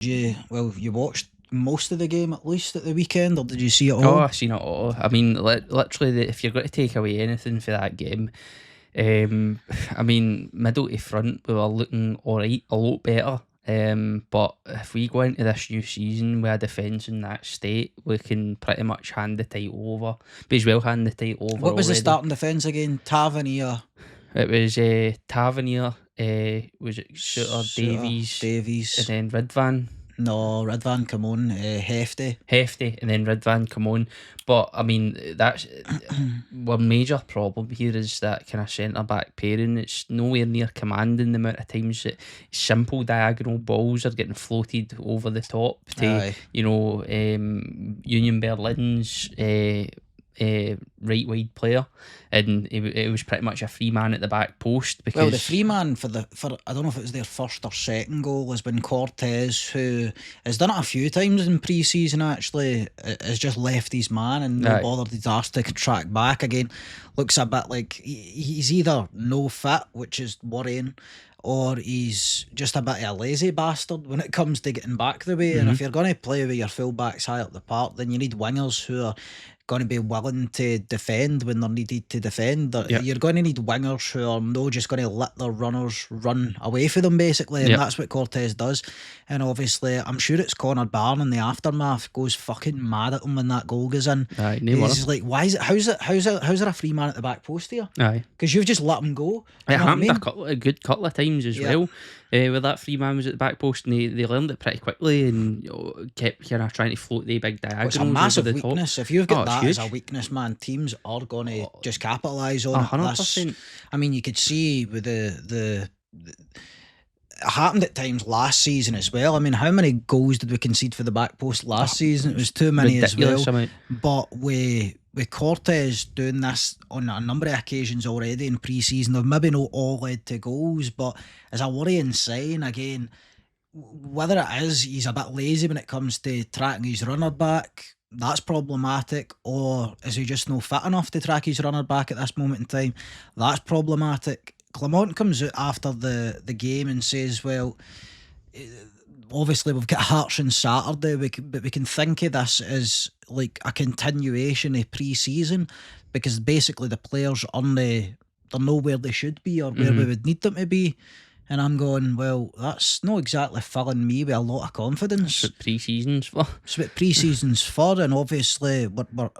You watched most of the game at least at the weekend, or did you see it Oh, all? I've seen it all. I mean, literally, if you're going to take away anything for that game, I mean, middle to front, we were looking alright, a lot better. But if we go into this new season with a defence in that state, we can pretty much hand the title over. But as well, hand the title over What was the already. starting defence again? Tavernier, It was Tavernier, was it Shooter, Davies, and Davies. then Ridvan. No, Ridvan, come on, Hefty. And then Ridvan come on. But I mean, that's one major problem here is that kind of centre back pairing. It's nowhere near commanding the amount of times that simple diagonal balls are getting floated over the top to Aye. Union Berlin's right wide player, and it was pretty much a free man at the back post. Because Well, the free man for I don't know if it was their first or second goal has been Cortez, who has done it a few times in pre-season. Actually, has just left his man and not bothered his arse to track back again. Looks a bit like he's either no fit, which is worrying, or he's just a bit of a lazy bastard when it comes to getting back the way. And if you're going to play with your full-backs high up the park, then you need wingers who are going to be willing to defend when they're needed to defend. You're going to need wingers who are not just going to let their runners run away from them, basically, and that's what Cortez does. And obviously, I'm sure it's Connor Barn in the aftermath goes fucking mad at him when that goal goes in. He's like, why is it? How's there a free man at the back post here? Because you've just let him go. It happened a good couple of times as well. Where that free man was at the back post, and they learned it pretty quickly and kept kind of trying to float the big diagonals. It's a massive over the weakness. Top. If you've got that as a weakness, man, teams are going to just capitalise on 100%. it. I mean, you could see with the it happened at times last season as well. I mean, how many goals did we concede for the back post last season? It was too many as well. Amount. But with Cortez doing this on a number of occasions already in pre-season, they've maybe not all led to goals, but as a worrying sign, again, whether it is he's a bit lazy when it comes to tracking his runner back, that's problematic, or is he just not fit enough to track his runner back at this moment in time? That's problematic. Clement comes out after the game and says, well, obviously we've got Hearts on Saturday, but we can think of this as like a continuation of pre-season, because basically the players they're not where they should be or where we would need them to be. And I'm going, well, that's not exactly filling me with a lot of confidence. That's what pre-season's for. It's what pre-season's for, and obviously we're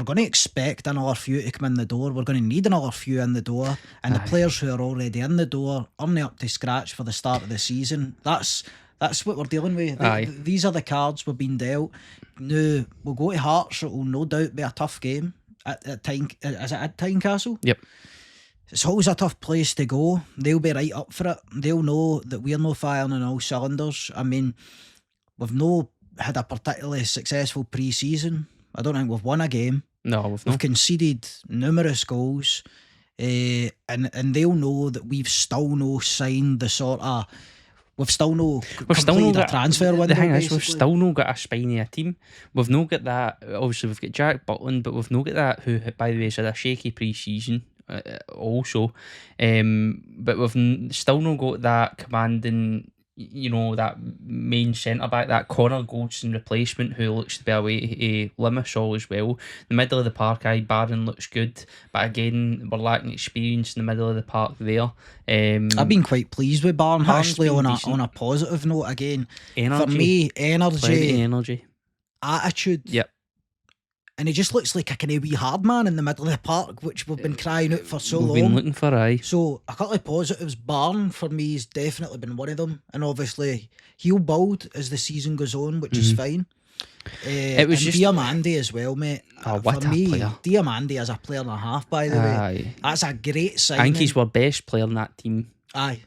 going to expect another few to come in the door. We're going to need another few in the door, and the players who are already in the door aren't up to scratch for the start of the season. That's what we're dealing with. These are the cards we've been dealt. Now we'll go to Hearts. It will no doubt be a tough game at Tynecastle? Yep. It's always a tough place to go. They'll be right up for it. They'll know that we're not firing on all cylinders. I mean, we've not had a particularly successful pre-season. I don't think we've won a game. No, we've conceded numerous goals, and they'll know that we've still no signed the sort of. We've still no completed a transfer window. The thing is, we've still not got a spiny team. We've not got that. Obviously, we've got Jack Butland, but we've not got that. Who, by the way, has had a shaky pre-season. Also, but we've still not got that commanding, that main centre back, that Connor Goldson replacement who looks to be away to Limassol as well. The middle of the park, Barron looks good, but again, we're lacking experience in the middle of the park there. I've been quite pleased with Barron actually on a positive note. Again, for me, energy, attitude. Yep. And he just looks like a kind of wee hard man in the middle of the park, which we've been crying out for so long. We've been looking for, So a couple of positives. Barn, for me, has definitely been one of them. And obviously, he'll build as the season goes on, which is fine. It was just Diamandi as well, mate. For me, player. Diamandi as a player and a half, by the way. That's a great sign. I think he's our best player in that team. Aye.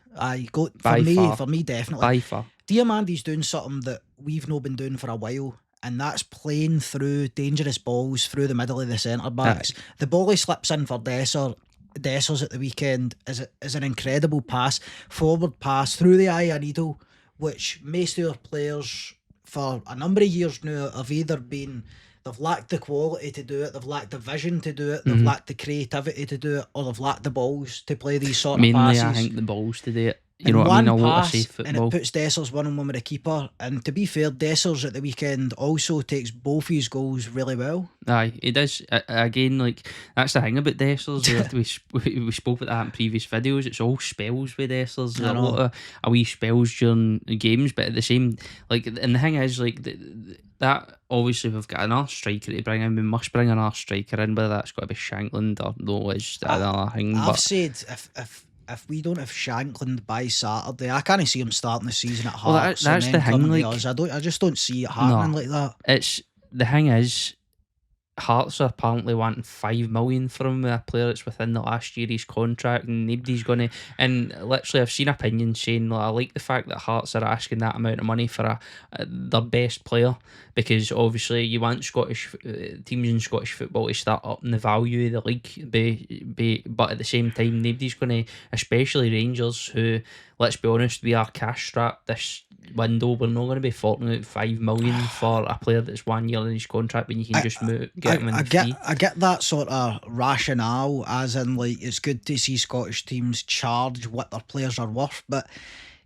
For me, definitely. By far. Diamandi's doing something that we've not been doing for a while. And that's playing through dangerous balls through the middle of the centre backs. The ball he slips in for Dessers at the weekend is an incredible pass, forward pass through the eye of a needle, which most of our players for a number of years now have either been, they've lacked the quality to do it, they've lacked the vision to do it, they've lacked the creativity to do it, or they've lacked the balls to play these sort of passes. Mainly, I think the balls to do it. you know what I mean, a lot of safe and it football. puts Dessers 1-on-1 with the keeper. And to be fair, Dessers at the weekend also takes both his goals really well. Aye, he does. Again, like, that's the thing about Dessers. We spoke about that in previous videos. It's all spells with Dessers. I A know. lot of a wee spells during games, but at the same, like, and the thing is, like, that obviously we've got another striker to bring in. We must bring another striker in, whether that's got to be Shankland or no is another thing. I've But said if we don't have Shankland by Saturday, I can't see him starting the season at Well, Hearts. that's and the then thing, coming to like- us. I just don't see it happening like that. it's the thing is, Hearts are apparently wanting 5 million from a player that's within the last year of his contract, and nobody's gonna. And literally, I've seen opinions saying, like, I like the fact that Hearts are asking that amount of money for their best player, because obviously you want Scottish teams in Scottish football to start upping the value of the league. But at the same time, nobody's gonna, especially Rangers, who, let's be honest, we are cash strapped this window. We're not going to be forking out 5 million for a player that's 1 year in his contract when you can get him in free. I get that sort of rationale, as in, like, it's good to see Scottish teams charge what their players are worth, but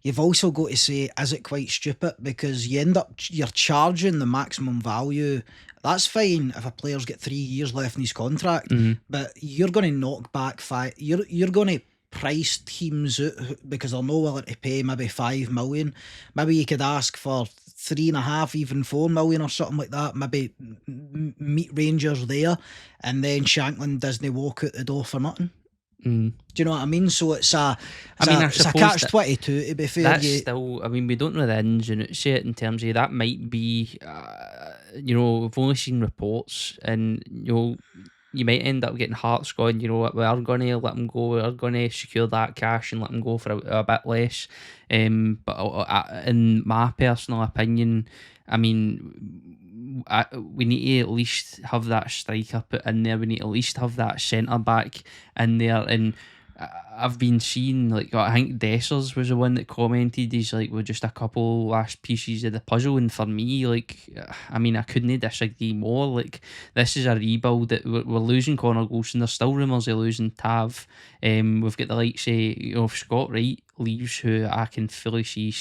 you've also got to say, is it quite stupid? Because you're charging the maximum value. That's fine if a player's got 3 years left in his contract, but you're going to knock back five. You're going to price teams out because they're not willing to pay maybe 5 million. Maybe you could ask for 3.5, even 4 million or something like that. Maybe meet Rangers there, and then Shankland doesn't walk out the door for nothing. Do you know what I mean? So it's a catch-22, to be fair. That's still, I mean, we don't know the ins and outs yet in terms of that. Might be, we've only seen reports, and you might end up getting Hearts going, you know what, we are going to let him go, we are going to secure that cash and let him go for a bit less. But in my personal opinion, I mean, we need to at least have that striker put in there. We need to at least have that centre back in there. And I've been seeing, like, I think Dessers was the one that commented, he's like, we're just a couple last pieces of the puzzle. And for me, like, I mean, I couldn't disagree more. Like, this is a rebuild that we're losing Connor Golson. There's still rumours of losing Tav. We've got the likes of, if Scott Wright leaves, who I can fully see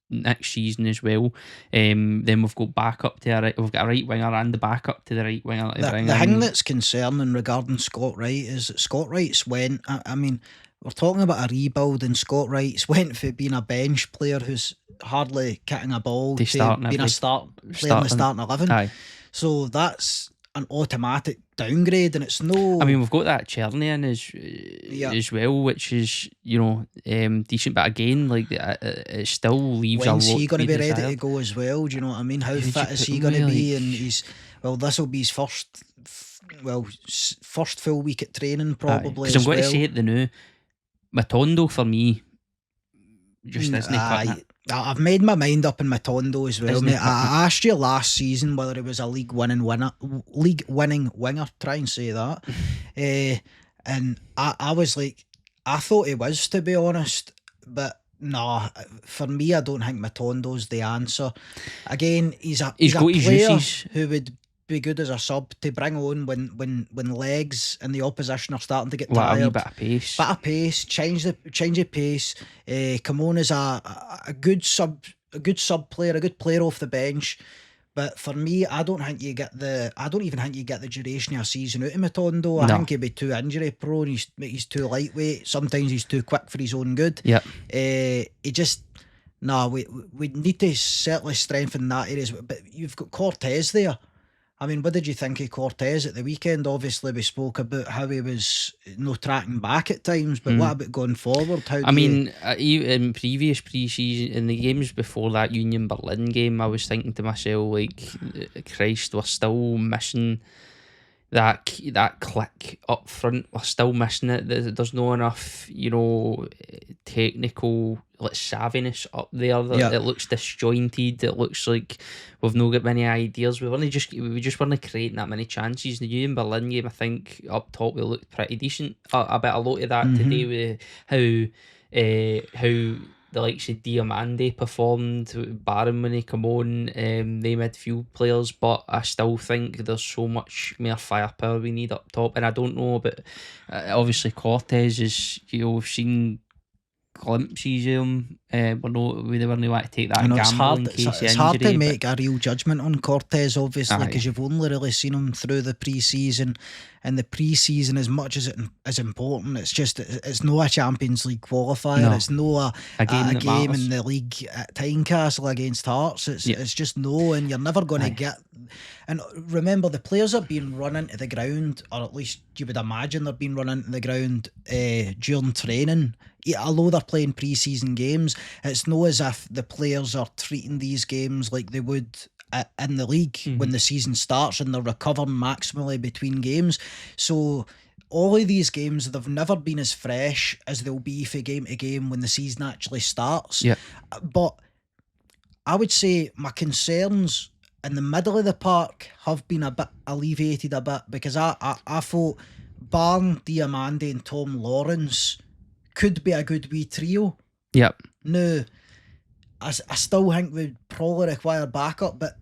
next season as well. Then we've got backup to we've got a right winger and the backup to the right winger. The thing that's concerning regarding Scott Wright is that Scott Wright's went. I mean, we're talking about a rebuild, and Scott Wright's went from being a bench player who's hardly kicking a ball to being a starting 11. Aye. So that's an automatic downgrade, and it's no. I mean, we've got that Cherney in as well, which is, decent, but again, like, it still leaves a lot. When's he going to be ready desired. to go as well? Do you know what I mean? How Who did fit you is put he him going to with, be? like- And this will be his first full week at training probably. Because I'm going well. to say it the new Matondo for me just isn't cutting it. I've made my mind up in Matondo as well, Isn't mate. it? I asked you last season whether he was a league winning winger. Try and say that. And I was like, I thought he was, to be honest, but nah. For me, I don't think Matondo's the answer. Again, he's a got his player uses. who would be good as a sub to bring on when legs in the opposition are starting to get Well, a tired. wee bit of pace. Change the pace. Come on as a good sub player, a good player off the bench. But for me, I don't even think you get the duration of a season out of Matondo. I think he'd be too injury prone. He's too lightweight. Sometimes he's too quick for his own good. Yep. We need to certainly strengthen that areas. But you've got Cortez there. I mean, what did you think of Cortez at the weekend? Obviously, we spoke about how he was tracking back at times, but what about going forward? In previous pre-season, in the games before that Union Berlin game, I was thinking to myself, like, Christ, we're still missing that click up front. We're still missing it. There's not enough, technical, like, savviness up there. It looks disjointed. It looks like we've not got many ideas. We just weren't creating that many chances. The Union Berlin game, I think up top we looked pretty decent. A lot of that to do with how the likes of Diamande performed, Barron when he come on, they midfield players, but I still think there's so much more firepower we need up top. And I don't know about obviously Cortez is, we've seen glimpses of him. We didn't want to take that I know gamble in case it's of hard to injury. make a real judgment on Cortez, obviously, Aye. because you've only really seen him through the pre-season, and the pre-season, as much as it is important, it's no a Champions League qualifier. No. It's no a game matters. in the league at Tynecastle against Hearts. It's just no, and you're never going to get. And remember, the players are being run into the ground, or at least you would imagine they're being run into the ground during training. Although they're playing pre-season games, it's no as if the players are treating these games like they would in the league when the season starts, and they're recovering maximally between games. So all of these games, they've never been as fresh as they'll be for game to game when the season actually starts. Yeah. But I would say my concerns in the middle of the park have been a bit alleviated a bit, because I thought Barn, Diamande and Tom Lawrence could be a good wee trio. Yep. Now, I still think we'd probably require backup, but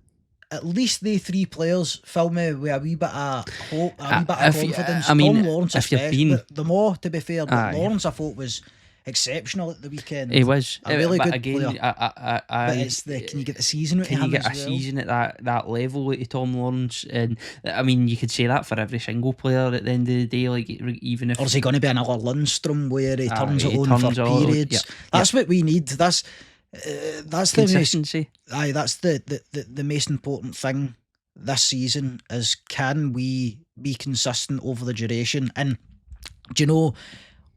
at least they three players fill me with a wee bit of hope, a wee bit of confidence. Tom Lawrence especially, the more, to be fair, but Lawrence I thought was exceptional at the weekend. He was a really good again, player. But it's can you get the season out of him? Can you get a season at that level to Tom Lawrence? And I mean, you could say that for every single player at the end of the day. Like, even if, or is he going to be another Lundstrom where he turns it on for periods? That's what we need. That's consistency. That's the most important thing this season, is can we be consistent over the duration? And do you know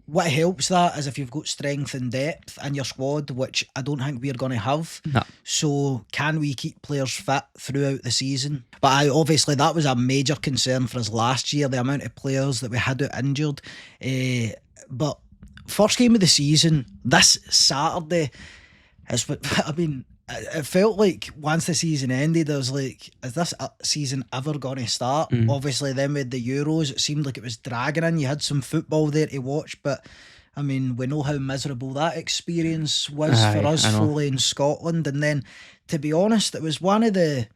what helps that is if you've got strength and depth in your squad, which I don't think we're going to have. No. So can we keep players fit throughout the season? But obviously that was a major concern for us last year, the amount of players that we had out injured. But first game of the season, this Saturday, is what I mean. It felt like once the season ended, I was like, is this season ever going to start? Obviously, then with the Euros, it seemed like it was dragging in. You had some football there to watch, but I mean, we know how miserable that experience was for us fully in Scotland. And then, to be honest, it was one of the...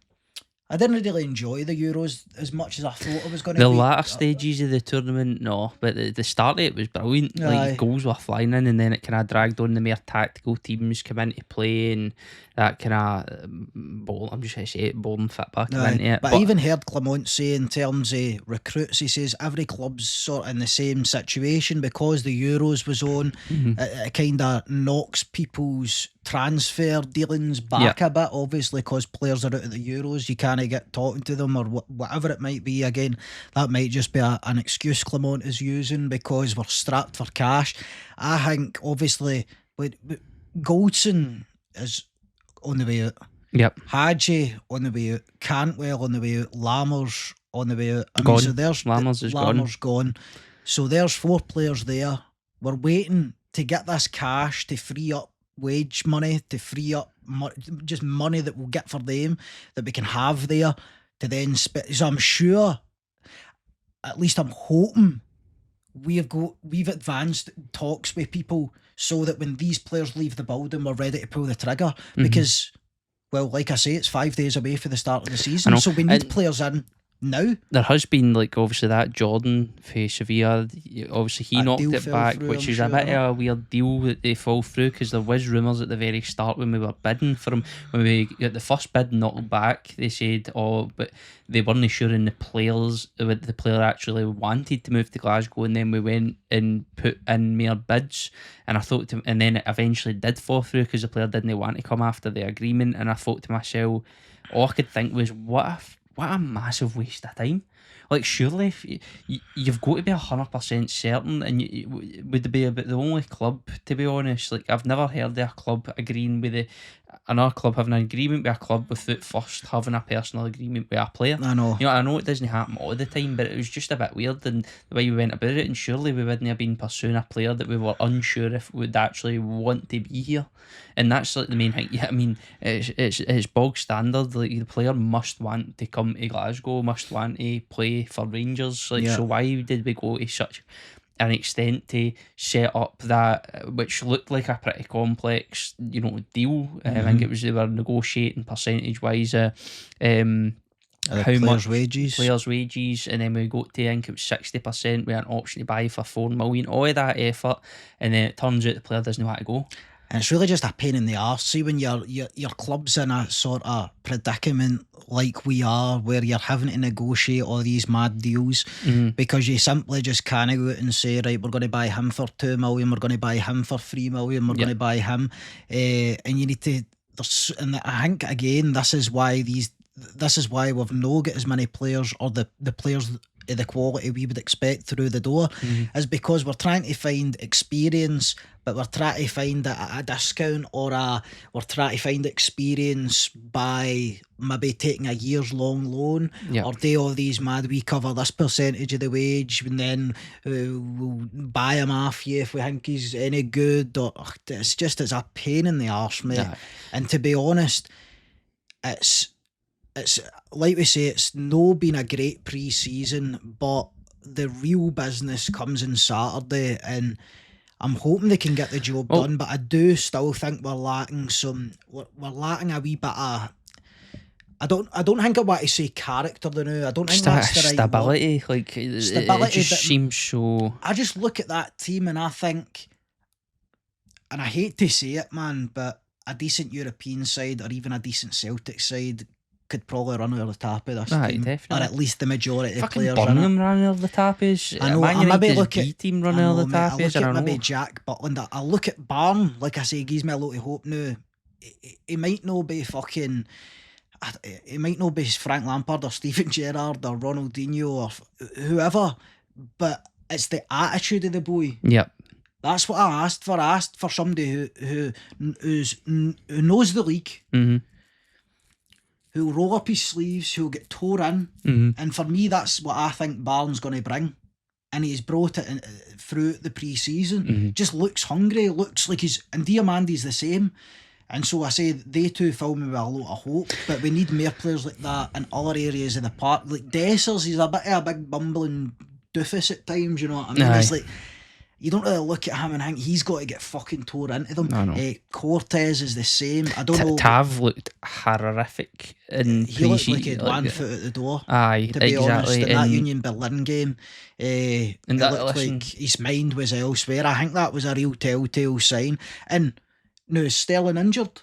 I didn't really enjoy the Euros as much as I thought I was going to. The latter stages of the tournament, no, but the start of it was brilliant. Like, goals were flying in, and then it kind of dragged on. The more tactical teams come into play, and that kind of I'm just going to say it, bowling football come into it. But I even heard Clement say, in terms of recruits, he says every club's sort of in the same situation because the Euros was on. It kind of knocks people's transfer dealings back a bit, obviously, because players are out of the Euros. You can't get talking to them or whatever it might be. Again, that might just be an excuse Clement is using because we're strapped for cash. I think obviously Goldson is on the way out. Yep. Hadji on the way out. Cantwell on the way out. Lammers on the way out. So there's Lammers gone. So there's 4 players there. We're waiting to get this cash to free up wage money, to free up just money that we'll get for them, that we can have there to then spend. So I'm sure, at least I'm hoping, we've advanced talks with people so that when these players leave the building, we're ready to pull the trigger. Because, well, like I say, it's 5 days away for the start of the season, so we need players in now. There has been, like, obviously that Jordan for Sevilla, obviously he knocked it back, which is a bit of a weird deal that they fall through, because there was rumours at the very start when we were bidding for him, when we got the first bid knocked back, they said, but they weren't sure in the players, the player actually wanted to move to Glasgow, and then we went and put in more bids, and I thought and then it eventually did fall through because the player didn't want to come after the agreement, and I thought to myself, all I could think was, what a massive waste of time. Like, surely if you've got to be 100% certain, and would be about the only club, to be honest. Like, I've never heard of a club agreeing with another club having an agreement with a club without first having a personal agreement with a player. I know. I know it doesn't happen all the time, but it was just a bit weird, and the way we went about it. And surely we wouldn't have been pursuing a player that we were unsure if would actually want to be here. And that's like the main thing. Yeah, I mean, it's bog standard. Like, the player must want to come to Glasgow, must want to play for Rangers. Like, so why did we go to such an extent to set up that, which looked like a pretty complex, deal? I think it was, they were negotiating percentage wise how much wages, and then we got to, I think it was 60% with an option to buy for $4 million. All of that effort, and then it turns out the player doesn't know how to go. And it's really just a pain in the arse. See, when your club's in a sort of predicament like we are, where you're having to negotiate all these mad deals because you simply just can't go out and say, right, we're going to buy him for $2 million, we're going to buy him for $3 million, we're going to buy him, and you need to. And I think again, this is why we've not got as many players, or the players of the quality we would expect through the door, is because we're trying to find experience, but we're trying to find it at a discount, or we're trying to find experience by maybe taking a year's long loan, or do all these mad, we cover this percentage of the wage and then we'll buy him off you if we think he's any good. Or it's a pain in the arse, mate. And to be honest, it's like we say, it's no been a great pre-season, but the real business comes on Saturday, and I'm hoping they can get the job done. But I do still think we're lacking a wee bit of. I don't think I want to say character now. I don't think that's the right stability. word. Like stability, it just seems so. I just look at that team and I think, and I hate to say it, man, but a decent European side or even a decent Celtic side could probably run over the top of this team, definitely. or at least the majority of players. Birmingham running over the top-ish. I know. I maybe look at team running over the top-ish. I look at maybe Jack Butland. I look at Barn. Like I say, he gives me a lot of hope now. He might not be fucking. He might not be Frank Lampard or Steven Gerrard or Ronaldinho or whoever, but it's the attitude of the boy. Yep. That's what I asked for. I asked for somebody who knows the league. Mm-hmm. Who'll roll up his sleeves, who'll get tore in. And for me, that's what I think Barnes going to bring. And he's brought it through the pre-season. Just looks hungry, looks like he's... And Diamandi's the same. And so I say, they two fill me with a lot of hope, but we need more players like that in other areas of the park. Like Dessers, he's a bit of a big bumbling doofus at times, you know what I mean? It's like... You don't really look at him and think he's got to get fucking tore into them. Cortez is the same. I don't know. Tav looked horrific in he looked like he'd 1 foot out the door. Aye, to be honest, in that Union Berlin game, and it looked like his mind was elsewhere. I think that was a real telltale sign. And now is Sterling injured?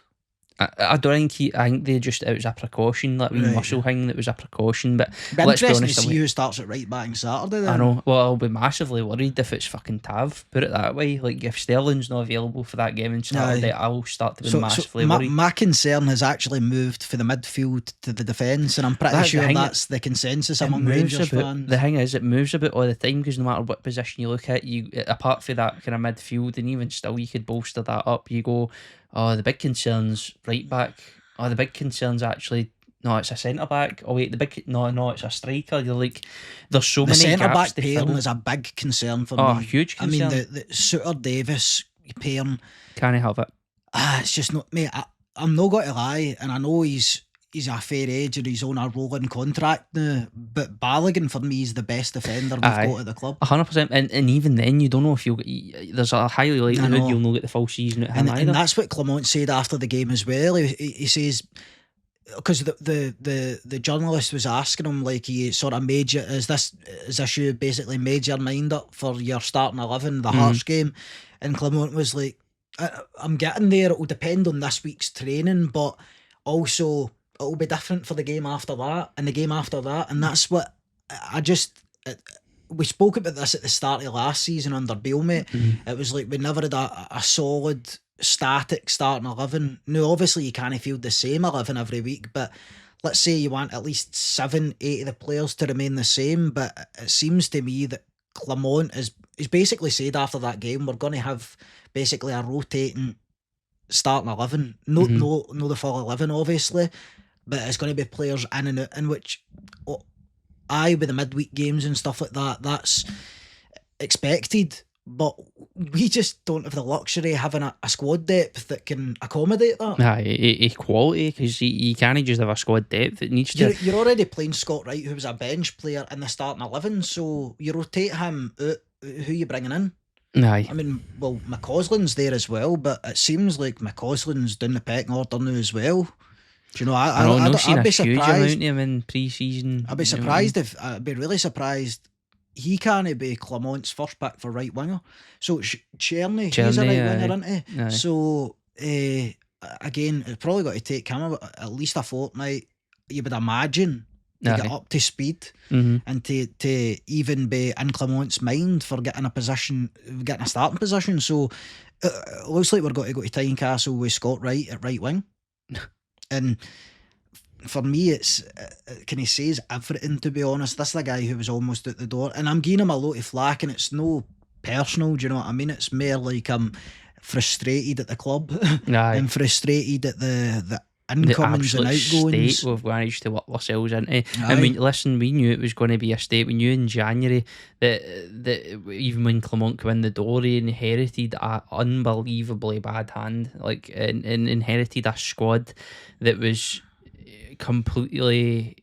I don't think I think it was a precaution, that wee muscle thing that was a precaution. But let's be honest, to see who starts at right back on Saturday then. I know. Well, I'll be massively worried if it's fucking Tav, put it that way. Like if Sterling's not available for that game on Saturday, I'll start to be massively worried. My concern has actually moved from the midfield to the defence, and I'm pretty sure that's the consensus among Rangers fans. The thing is, it moves a bit all the time, because no matter what position you look at, you apart from that kind of midfield, and even still you could bolster that up. You go, oh, the big concern's right back. Oh, the big concern's actually, no, it's a centre back. Oh wait, no, it's a striker. You're like, there's so many gaps. The centre back pairing is a big concern for me. Oh, huge concern. I mean, the Suter Davis pairing. Can't have it. It's just not, mate. I'm not going to lie, and I know he's a fair age and he's on a rolling contract now, but Balogun for me is the best defender we've got at the club. 100%, and even then you don't know if there's a highly likelihood you'll not get the full season at him either. And that's what Clement said after the game as well. He says, because the journalist was asking him, like, he sort of made you, is this you basically made your mind up for your starting 11, the Hearts game? And Clement was like, I'm getting there, it'll depend on this week's training, but also it'll be different for the game after that and the game after that. And that's what we spoke about this at the start of last season under Bale, mate. It was like we never had a solid static starting 11. Now obviously you can't field the same 11 every week, but let's say you want at least 7-8 of the players to remain the same. But it seems to me that Clement is basically said after that game, we're going to have basically a rotating starting 11, no the full 11 obviously, but it's going to be players in and out, in which with the midweek games and stuff like that, that's expected. But we just don't have the luxury of having a squad depth that can accommodate that. Equality, because you can't just have a squad depth. It needs to. You're already playing Scott Wright, who was a bench player in the starting 11, so you rotate him out. Who are you bringing in? Aye. I mean, well, McCausland's there as well, but it seems like McCausland's down the pecking order now as well. Do you know, I've not seen I'd a be huge amount surprised. of him in pre-season. I'd be surprised if I'd be really surprised. He can't be Clement's first pick for right winger. So Cherny, he's a right winger, isn't he? Aye. So again, it's probably got to take him at least a fortnight. You would imagine to get up to speed and to even be in Clement's mind for getting a starting position. So it looks like we're going to go to Tynecastle with Scott Wright at right wing. And for me, it's can he says everything, to be honest. This is the guy who was almost at the door, and I'm giving him a lot of flack, and it's no personal, do you know what I mean? It's more like I'm frustrated at the club and frustrated at the incomings and outgoings. State we've managed to work ourselves into. I mean, listen, we knew it was going to be a state. We knew in January that even when Clement came in the door, he inherited an unbelievably bad hand, like and inherited a squad that was completely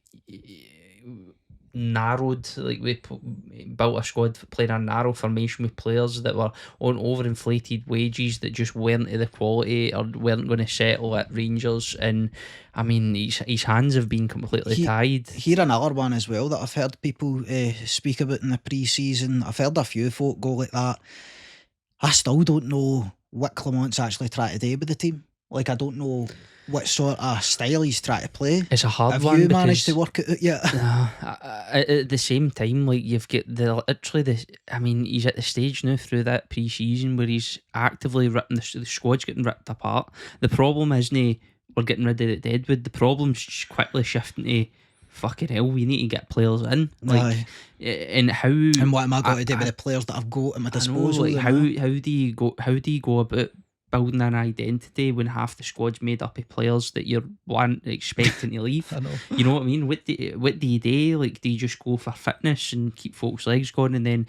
narrowed. Like, we built a squad playing a narrow formation with players that were on overinflated wages that just weren't of the quality or weren't going to settle at Rangers. And I mean, his hands have been completely tied. Here another one as well that I've heard people speak about in the pre-season. I've heard a few folk go like that. I still don't know what Clement's actually trying to do with the team. Like, I don't know what sort of style he's trying to play. It's a hard Have one. Have you managed to work it out yet? At the same time, like, you've got I mean, he's at the stage now through that pre-season where he's actively ripping the squad's getting ripped apart. The problem isn't we're getting rid of Deadwood. The problem's just quickly shifting to fucking hell, we need to get players in. Like, and how? And what am I going to do with the players that I've got at my disposal? Like, how do you go about building an identity when half the squad's made up of players that you're expecting to leave? I know. You know what I mean? What do you do? Like, do you just go for fitness and keep folks' legs going? And then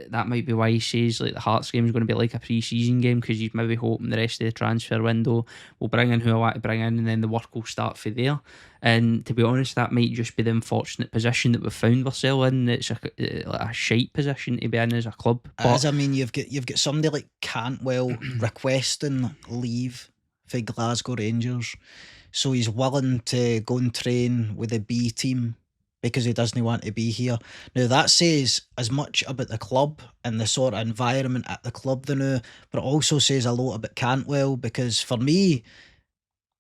that might be why he says, like, the Hearts game is going to be like a pre-season game, because he's maybe hoping the rest of the transfer window will bring in who I want to bring in, and then the work will start for there. And to be honest, that might just be the unfortunate position that we've found ourselves in. It's a shite position to be in as a club. As I mean, you've got somebody like Cantwell requesting leave for Glasgow Rangers, so he's willing to go and train with the B team because he doesn't want to be here. Now, that says as much about the club and the sort of environment at the club now, but it also says a lot about Cantwell, because for me,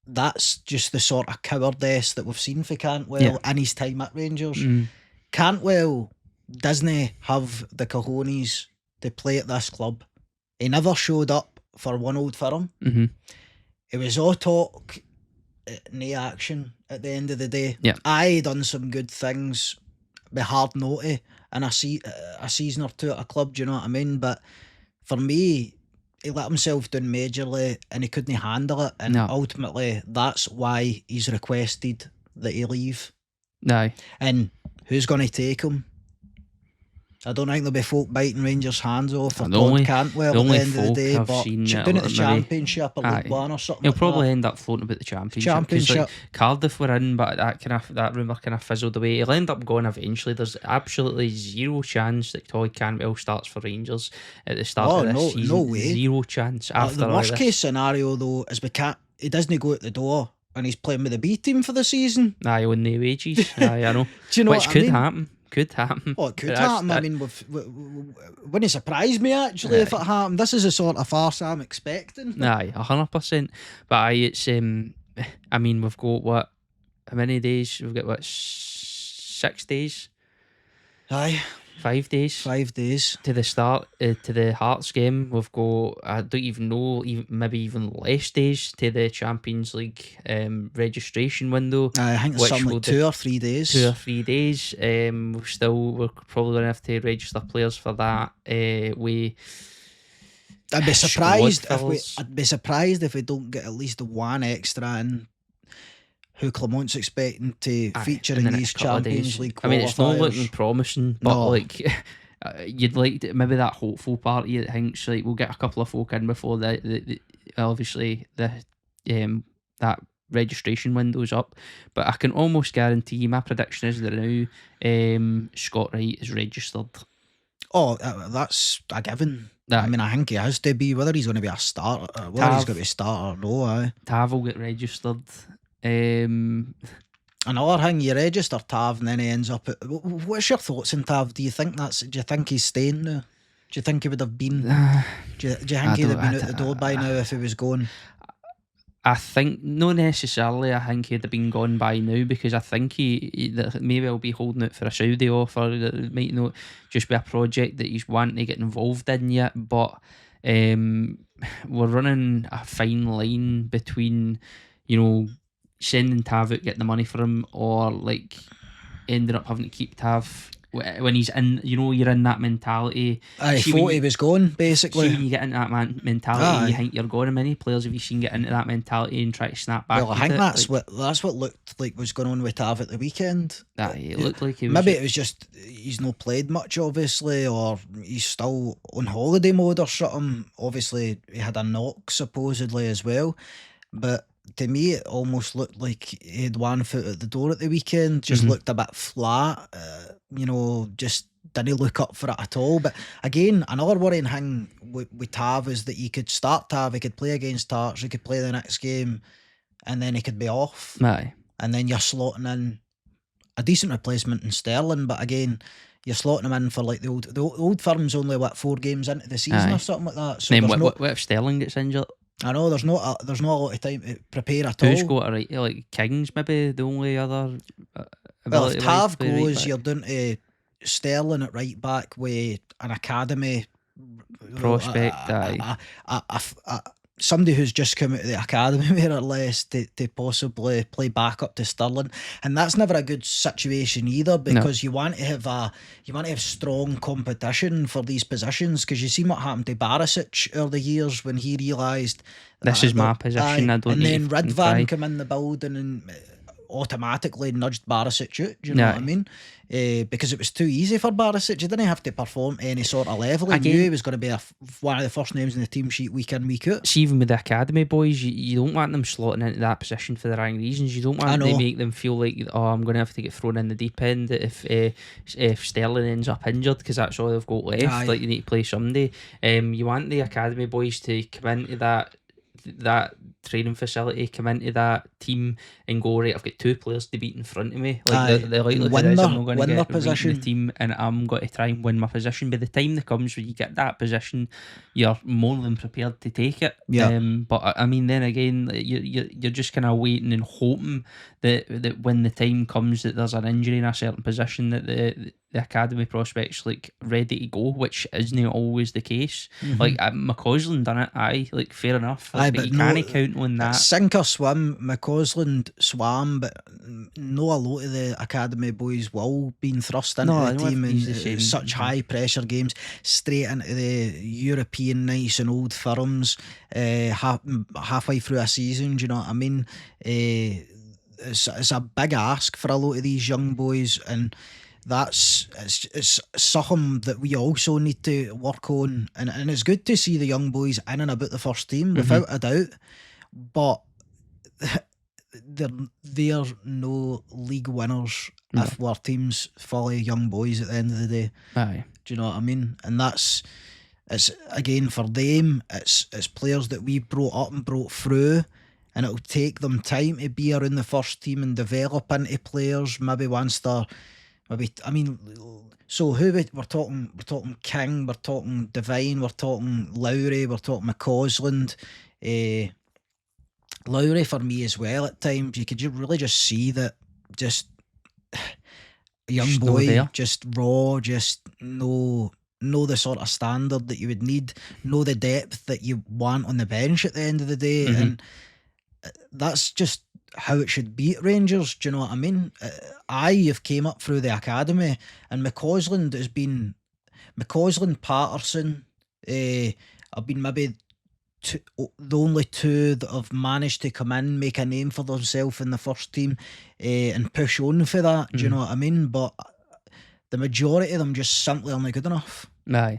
that's just the sort of cowardice that we've seen for Cantwell in his time at Rangers. Cantwell doesn't have the cojones to play at this club. He never showed up for one Old Firm. It was all talk, no action at the end of the day. I done some good things, be hard naughty in a season or two at a club, do you know what I mean? But for me, he let himself down majorly and he couldn't handle it, and ultimately that's why he's requested that he leave. And who's going to take him? I don't think there'll be folk biting Rangers' hands off for Todd Cantwell at the end of the day, but down at the Championship or League One or something. He'll probably end up floating about the Championship. Like, Cardiff were in, but that rumour kind of fizzled away. He'll end up going eventually. There's absolutely zero chance that Todd Cantwell starts for Rangers at the start of this season. No way. Zero chance. After the worst case scenario though is he doesn't go out the door and he's playing with the B team for the season. On the wages. I know. Do you know Which what could I mean? happen. Could happen. Oh, it could happen. I mean, wouldn't surprise me actually if it happened. This is the sort of farce I'm expecting. 100%. But it's I mean, we've got how many days? We've got 6 days? 5 days. 5 days to the start to the Hearts game. We've got, I don't even know, maybe even less days to the Champions League registration window. I think it's something like 2 or 3 days. 2 or 3 days. We're probably going to have to register players for that. I'd be surprised if we don't get at least one extra in who Clement's expecting to feature in these Champions League qualifiers. I mean, it's not looking promising, but like, you'd like to, maybe that hopeful party that thinks like we'll get a couple of folk in before the obviously that registration window's up. But I can almost guarantee, my prediction is that now Scott Wright is registered. Oh, that's a given. I mean, I think he has to be, whether he's going to be a starter, whether he's going to be a starter or no. Tav will get registered. Another thing, you register Tav and then he ends up at, what's your thoughts on Tav? Do you think he's staying now? Do you think he would have been? Do you think he'd have been out the door by now if he was going? I think not necessarily. I think he'd have been gone by now, because I think he maybe will be holding out for a Saudi offer. It might not just be a project that he's wanting to get involved in yet. But we're running a fine line between, sending Tav out, getting the money for him, or like ending up having to keep Tav when he's in. You're in that mentality. I thought he was going, basically. See, when you get into that mentality, you think you're going. And many players have you seen get into that mentality and try to snap back? Well, I think that's what looked like was going on with Tav at the weekend. It looked like he was. Maybe it was just he's not played much, obviously, or he's still on holiday mode or something. Obviously, he had a knock supposedly as well, but to me, it almost looked like he had one foot at the door at the weekend. Just looked a bit flat. Just didn't look up for it at all. But again, another worrying thing with Tav is that you could start Tav, he could play against Tarts, he could play the next game, and then he could be off. Aye. And then you're slotting in a decent replacement in Sterling, but again, you're slotting him in for like the old firm's only 4 games into the season or something like that. So then what if Sterling gets injured? I know there's not a lot of time to prepare at Who's all. got a right? Like King's maybe the only other. Well, if Tav goes, you're down to Sterling at right back with an academy prospect. Somebody who's just come out of the academy more or less to possibly play back up to Sterling, and that's never a good situation either, because you want to have strong competition for these positions, because you see what happened to Barisic over the years when he realised this is my position. I don't. And then Ridvan came in the building and automatically nudged Barisic out. Do you know what I mean? Because it was too easy for Barisic. He didn't have to perform any sort of level. He knew he was going to be one of the first names in the team sheet week in, week out. See, even with the academy boys, you don't want them slotting into that position for the wrong reasons. You don't want to make them feel like, I'm going to have to get thrown in the deep end if Sterling ends up injured, because that's all they've got left. Aye. Like, you need to play someday. You want the academy boys to come into that training facility, come into that team and go, right, I've got 2 players to beat in front of me. Like the likelihood is I'm not going to get right in the team, and I'm going to try and win my position. By the time that comes when you get that position, you're more than prepared to take it. But I mean, then again, you're just kind of waiting and hoping that when the time comes that there's an injury in a certain position, that the academy prospects like ready to go, which isn't always the case. Like McCausland done it, like fair enough. Like, but you can't count on that. Sink or swim, McCausland swam, but no, a lot of the academy boys will being thrust into the team in such high pressure games, straight into the European nice and old firms, halfway through a season. Do you know what I mean? It's a big ask for a lot of these young boys, and it's something that we also need to work on, and it's good to see the young boys in and about the first team, without a doubt, but they're no league winners if our team's full of young boys at the end of the day. Aye. Do you know what I mean? And it's again for them, it's players that we brought up and brought through, and it'll take them time to be around the first team and develop into players. Maybe once they're so who we're talking King, we're talking Devine, we're talking Lowry, we're talking McCausland. Lowry for me as well at times, you could really just see that just a young boy, just raw, just no the sort of standard that you would need, no the depth that you want on the bench at the end of the day, and that's just how it should be at Rangers. Do you know what I mean? You've came up through the academy, and McCausland has been Patterson have been maybe the only 2 that have managed to come in, make a name for themselves in the first team, and push on for that. Do you know what I mean? But the majority of them just simply aren't good enough. Aye.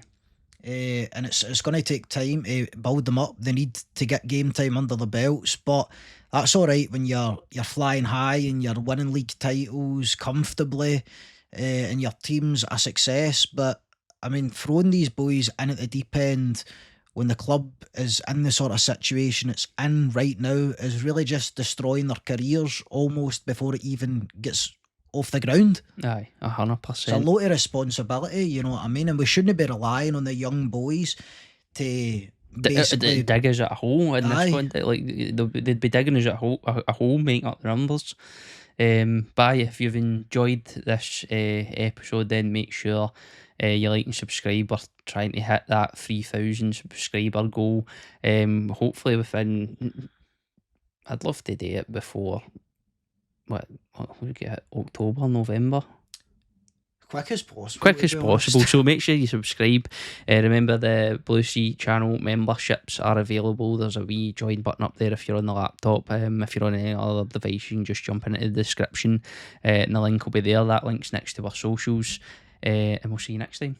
And it's going to take time to build them up. They need to get game time under the belts, but that's all right when you're flying high and you're winning league titles comfortably, and your team's a success. But I mean, throwing these boys in at the deep end when the club is in the sort of situation it's in right now, is really just destroying their careers almost before it even gets off the ground. Aye, 100%. It's a lot of responsibility, you know what I mean? And we shouldn't be relying on the young boys to basically dig us at a hole in Aye. this one. Like they'd be digging us at a hole, making up the numbers. But if you've enjoyed this episode, then make sure you like and subscribe. We're trying to hit that 3,000 subscriber goal. Hopefully within, I'd love to do it before what we get, October, November. quick as possible. Quick as possible. So make sure you subscribe. Remember, the Blue Sea channel memberships are available. There's a wee join button up there if you're on the laptop. If you're on any other device, you can just jump into the description and the link will be there. That link's next to our socials. And we'll see you next time.